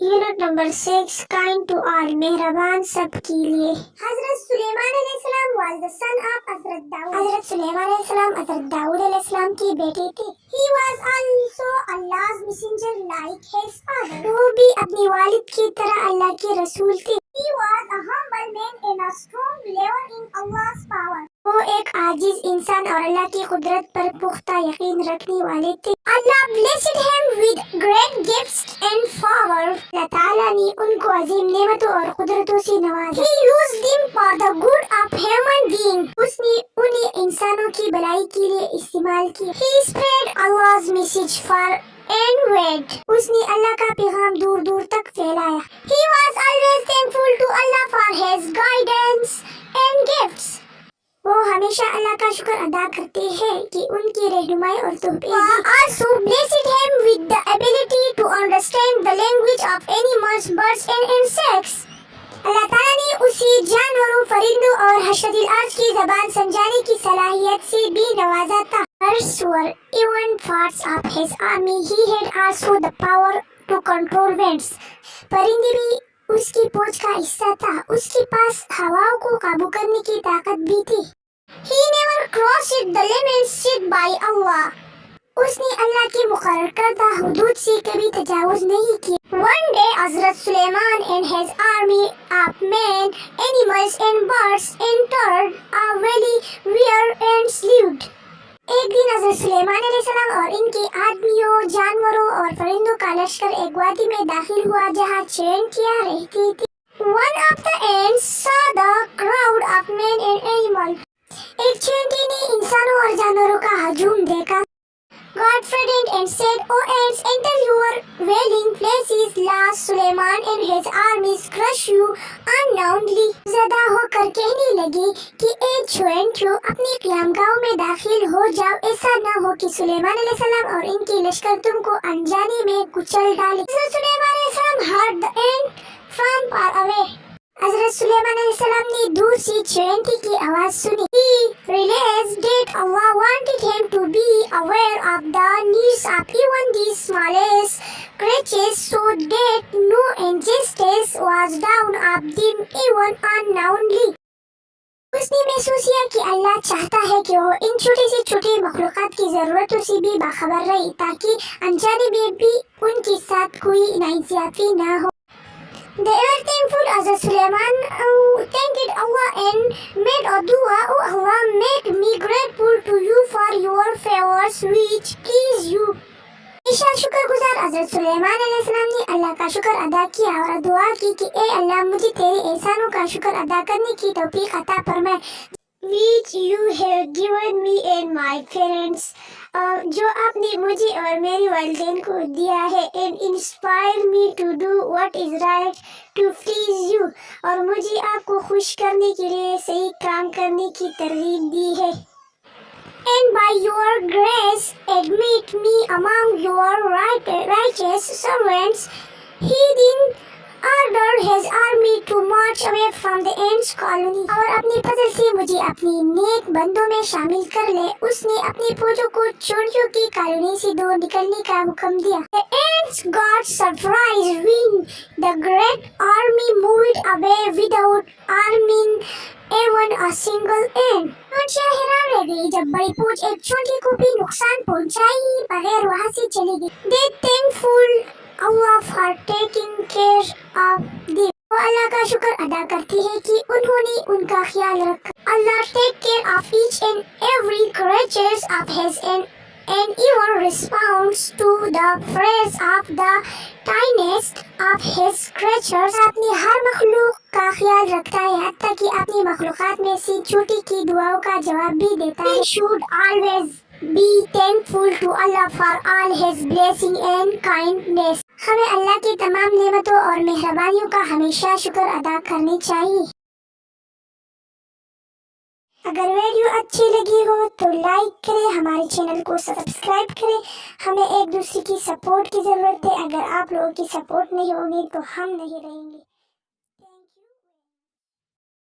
Unit number 6 kind to all, मेहरबान सबके लिए। हजरत सुलेमान अलैहिस्सलाम was the son of हजरत दाऊद। हजरत सुलेमान अलैहिस्सलाम हजरत दाऊद अलैहिस्सलाम की बेटी थी। He was also Allah's messenger like his father। वो भी अपनी वालिद की तरह अल्लाह के रसूल थी। He was a humble man and a strong believer in Allah's power। वो एक आजिज इंसान और अल्लाह की कुदरत पर पुख्ता यकीन रखने वाले थे। Allah blessed him with great gifts and power। अल्लाह ताला ने उनको अजीम नेमतों और कुदरतों से नवाजा। He used them for the good of human being। उसने उन्हें इंसानों की भलाई के लिए इस्तेमाल किया। He spread Allah's message far and wide। उसने अल्लाह का पैगाम दूर दूर तक फैलाया। He was always thankful to Allah for his guidance and gifts। वो हमेशा अल्लाह का शुक्र अदा करते हैं कि उनकी रहनुमाई और तोहफे also blessed him with the ability to understand the language of animals, birds and insects। अल्लाह ताला ने उसे जानवरों, परिंदों और हशरिल अर्ज की ज़बान समझाने की सलाहियत से भी नवाजा था। Birds were even parts of his army। He had also the power to control winds। परिंदे भी उसकी फौज का हिस्सा था। उसके पास हवाओं को काबू करने की ताकत भी थी। He never crossed the limits set by Allah। उसने अल्लाह के मुकर्रर करदा हुदूद से कभी तजावुज नहीं किया। One day हज़रत Suleman and his army of men, animals and birds entered a valley where ants lived। एक दिन हज़रत सुलेमान अलैहिस्सलाम और इनके आदमियों, जानवरों और परिंदों का लश्कर एक वादी में दाखिल हुआ जहाँ चींटियां रहती थी। One of the ants saw the crowd of men and animals। एक चींटी ने इंसानों और जानवरों का हजूम देखा। God frightened and said, "O ants, enter your dwelling places, lest Suleiman and his armies crush you unknowingly।" ज़दा होकर कहने लगे कि ए चींटियों, अपनी क़यामगाहों में दाखिल हो जाओ। ऐसा न हो कि सुलेमान अलैहिस्सलाम और इनके लश्कर तुमको अनजाने में कुचल डाले। सुलेमान अलैहिस्सलाम heard the ant from far away। हज़रत सुलेमान अलैहिस्सलाम ने दूर से चींटी की आवाज सुनी। He realized that Allah wanted him to be aware of the needs of even the smallest creatures so that no injustice was done of them even unknowingly। उसने महसूस किया कि अल्लाह चाहता है कि वो इन छोटे से छोटे मखलूक़ात की ज़रूरतों से भी बाखबर रहे ताकि अनजाने में भी उनके साथ कोई नाइंसाफ़ी न हो। They were thankful as Suleiman thanked Allah and made a dua, "O Allah, make me grateful to you for your favors which please you।" Isha शुक्रगुजार हज़रत सुलेमान अलैहिस्सलाम ने अल्लाह का शुक्र अदा किया और दुआ की कि ए अल्लाह, मुझे तेरे एहसानों का शुक्र अदा करने की तौफीक अता फरमाए which you have given me and my parents। जो आपने मुझे और मेरे वालिदैन को दिया है। and inspire me to do what is right to please you। और मुझे आपको खुश करने के लिए सही काम करने की तरगीब दी है। and by your grace admit me among your righteous servants। He then ordered his army to march away from the ants colony। और अपनी फजल से मुझे अपनी नेक बंदों में शामिल कर ले। उसने अपनी फौजों को चींटियों की कॉलोनी से दूर निकलने का हुक्म दिया। The ants got surprised when the great army moved away without harming even a single ant। चींटियां हैरान रह गई जब बड़ी फौज एक चींटी को भी नुकसान पहुंचाए बगैर वहां से चली गई। They thankful Allah for taking care of them। वो अल्लाह का शुक्र अदा करती है कि उन्होंने उनका ख्याल रखा। Allah take care of each and every creature of his and even responds to the praise of the tiniest of his creatures। अपनी हर मखलूक का ख्याल रखता है, हत्ता कि अपनी मखलूकात में से छोटी की दुआओं का जवाब भी देता है। We should always be thankful to Allah for all his blessing and kindness। हमें अल्लाह की तमाम नेमतों और मेहरबानियों का हमेशा शुक्र अदा करनी चाहिए। अगर वीडियो अच्छी लगी हो तो लाइक करें, हमारे चैनल को सब्सक्राइब करें। हमें एक दूसरे की सपोर्ट की ज़रूरत है। अगर आप लोगों की सपोर्ट नहीं होगी तो हम नहीं रहेंगे।